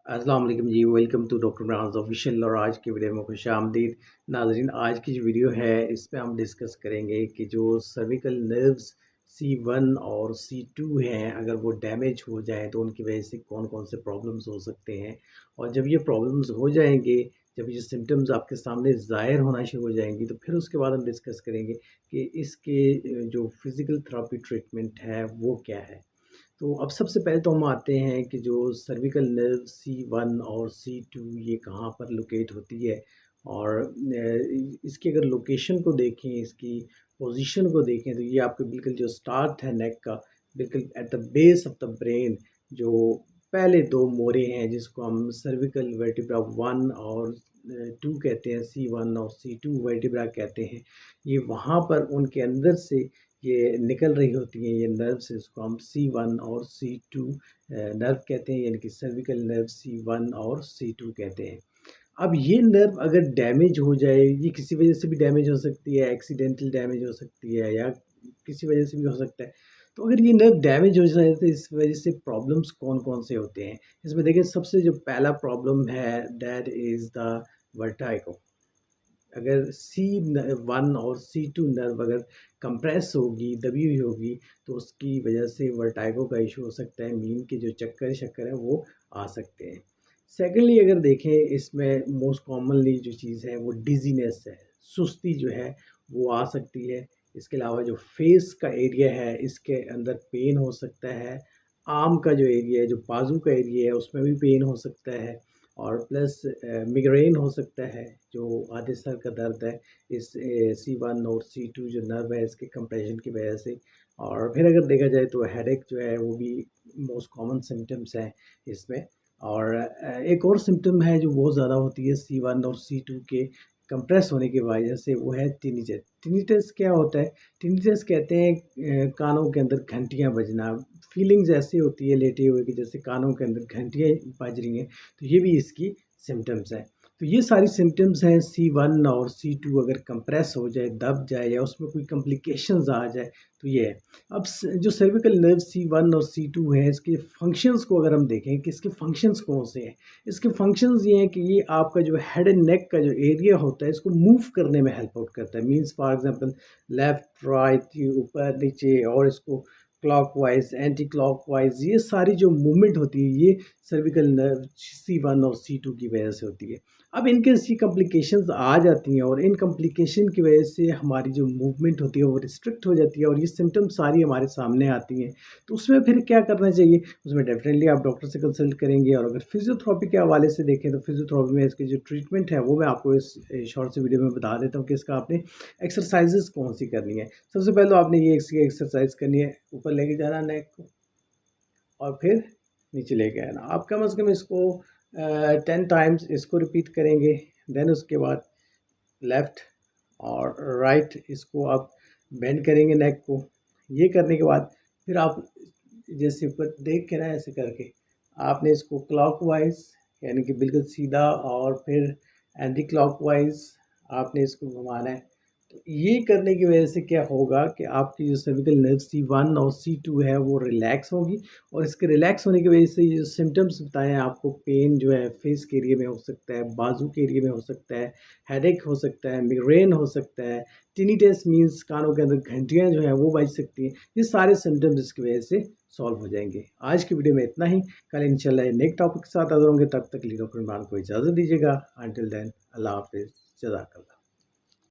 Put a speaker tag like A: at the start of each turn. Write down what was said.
A: अस्सलाम वालेकुम जी। Welcome to doctor Imran official. और आज की वीडियो में खुश आमदीद नाजरीन। आज की जो वीडियो है इसमें हम डिस्कस करेंगे कि जो सर्विकल नर्व्स C1 और C2 हैं, अगर वो डैमेज हो जाएं तो उनकी वजह से कौन कौन से प्रॉब्लम्स हो सकते हैं। और जब ये प्रॉब्लम्स हो जाएंगे, जब ये सिम्टम्स आपके सामने ज़ाहिर होना शुरू हो जाएंगी, तो फिर उसके बाद हम डिस्कस करेंगे कि इसके जो फिज़िकल थेरेपी ट्रीटमेंट है वो क्या है। तो अब सबसे पहले तो हम आते हैं कि जो सर्विकल नर्व C1 और C2 ये कहाँ पर लोकेट होती है। और इसकी अगर लोकेशन को देखें, इसकी पोजीशन को देखें, तो ये आपके बिल्कुल जो स्टार्ट है नेक का, बिल्कुल at the base of the brain, जो पहले दो मोरे हैं जिसको हम सर्विकल वर्टिब्रा 1 और 2 कहते हैं, C1 और C2 वर्टिब्रा कहते हैं। ये वहाँ पर उनके अंदर से ये निकल रही होती हैं, ये नर्व्स, इसको हम C1 और C2 नर्व कहते हैं, यानी कि सर्विकल नर्व C1 और C2 कहते हैं। अब ये नर्व अगर डैमेज हो जाए, ये किसी वजह से भी डैमेज हो सकती है, एक्सीडेंटल डैमेज हो सकती है या किसी वजह से भी हो सकता है। तो अगर ये नर्व डैमेज हो जाए तो इस वजह से प्रॉब्लम्स कौन-कौन से होते हैं? इसमें देखिए, सबसे जो पहला प्रॉब्लम है दैट इज़ द वर्टिगो। अगर C1 और C2 नर्व अगर कंप्रेस होगी, दबी हुई होगी, तो उसकी वजह से वर्टिगो का इशू हो सकता है। नींद के जो चक्कर हैं वो आ सकते हैं। सेकेंडली अगर देखें, इसमें मोस्ट कॉमनली जो चीज़ है वो डिज़ीनेस है, सुस्ती जो है वो आ सकती है। इसके अलावा जो फेस का एरिया है, इसके अंदर पेन हो सकता है। आर्म का जो एरिया है, जो बाजू का एरिया है, उसमें भी पेन हो सकता है। और प्लस मिग्रेन हो सकता है, जो आधे सर का दर्द है इस C1 और C2 जो नर्व है इसके कंप्रेशन की वजह से। और फिर अगर देखा जाए तो हेडेक जो है वो भी मोस्ट कॉमन सिम्टम्स हैं इसमें। और एक और सिम्टम है जो बहुत ज़्यादा होती है C1 और C2 के कंप्रेस होने की वजह से, वो है टिनिटस। टिनिटस क्या होता है? टिनिटस कहते हैं कानों के अंदर घंटियाँ बजना। फीलिंग्स ऐसी होती है लेटे हुए कि जैसे कानों के अंदर घंटियाँ बज रही हैं, तो ये भी इसकी सिम्टम्स हैं। तो ये सारी सिम्टम्स हैं C1 और C2 अगर कंप्रेस हो जाए, दब जाए या उसमें कोई कॉम्प्लिकेशंस आ जाए, तो ये है। अब जो सर्विकल नर्व C1 और C2 है, इसके फंक्शंस को अगर हम देखें कि इसके फंक्शंस कौन से हैं। इसके फंक्शंस ये हैं कि ये आपका जो हेड एंड नेक का जो एरिया होता है, इसको मूव करने में हेल्प आउट करता है। Means for example left right, ऊपर नीचे, और इसको क्लॉकवाइज एंटी क्लॉकवाइज, ये सारी जो मूवमेंट होती है ये सर्विकल नर्व C1 और C2 की वजह से होती है। अब इनके ये कॉम्प्लिकेशंस आ जाती हैं, और इन कॉम्प्लिकेशन की वजह से हमारी जो मूवमेंट होती है वो रिस्ट्रिक्ट हो जाती है, और ये सिम्टम्स सारी हमारे सामने आती हैं। तो उसमें फिर क्या करना चाहिए? उसमें डेफिनेटली आप डॉक्टर से कंसल्ट करेंगे। और अगर फिजियोथेरेपी के हवाले से देखें तो फिजियोथेरेपी में इसकी जो ट्रीटमेंट है वो मैं आपको इस शॉर्ट से वीडियो में बता देता हूँ कि इसका आपने एक्सरसाइजेस कौन सी करनी है। सबसे पहले तो आपने ये इसकी एक्सरसाइज करनी है, ऊपर लेके जाना नेक को, और फिर नीचे लेके आना। आप कम से कम इसको 10 टाइम्स इसको रिपीट करेंगे। देन उसके बाद लेफ़्ट और राइट, इसको आप बेंड करेंगे नेक को। ये करने के बाद फिर आप जैसे ऊपर देख के ना, ऐसे करके आपने इसको क्लॉकवाइज, यानी कि बिल्कुल सीधा, और फिर एंटी क्लॉकवाइज आपने इसको घुमाना है। तो ये करने की वजह से क्या होगा कि आपकी जो सर्विकल नर्व C1 और C2 है वो रिलैक्स होगी। और इसके रिलैक्स होने की वजह से ये जो सिम्टम्स बताएं आपको, पेन जो है फेस के एरिया में हो सकता है, बाजू के एरिया में हो सकता है, हेडेक हो सकता है, मिग्रेन हो सकता है, टिनिटस मीन्स कानों के अंदर घंटियाँ जो हैं वो बज सकती हैं। ये सारे सिम्टम्स इसकी वजह से सॉल्व हो जाएंगे। आज की वीडियो में इतना ही। कल इंशाल्लाह नेक्स्ट टॉपिक के साथ हाजिर होंगे। तब तक लिए डॉक्टर इमरान को इजाज़त दीजिएगा। अंटिल देन, अल्लाह हाफिज़, जज़ाकल्लाह।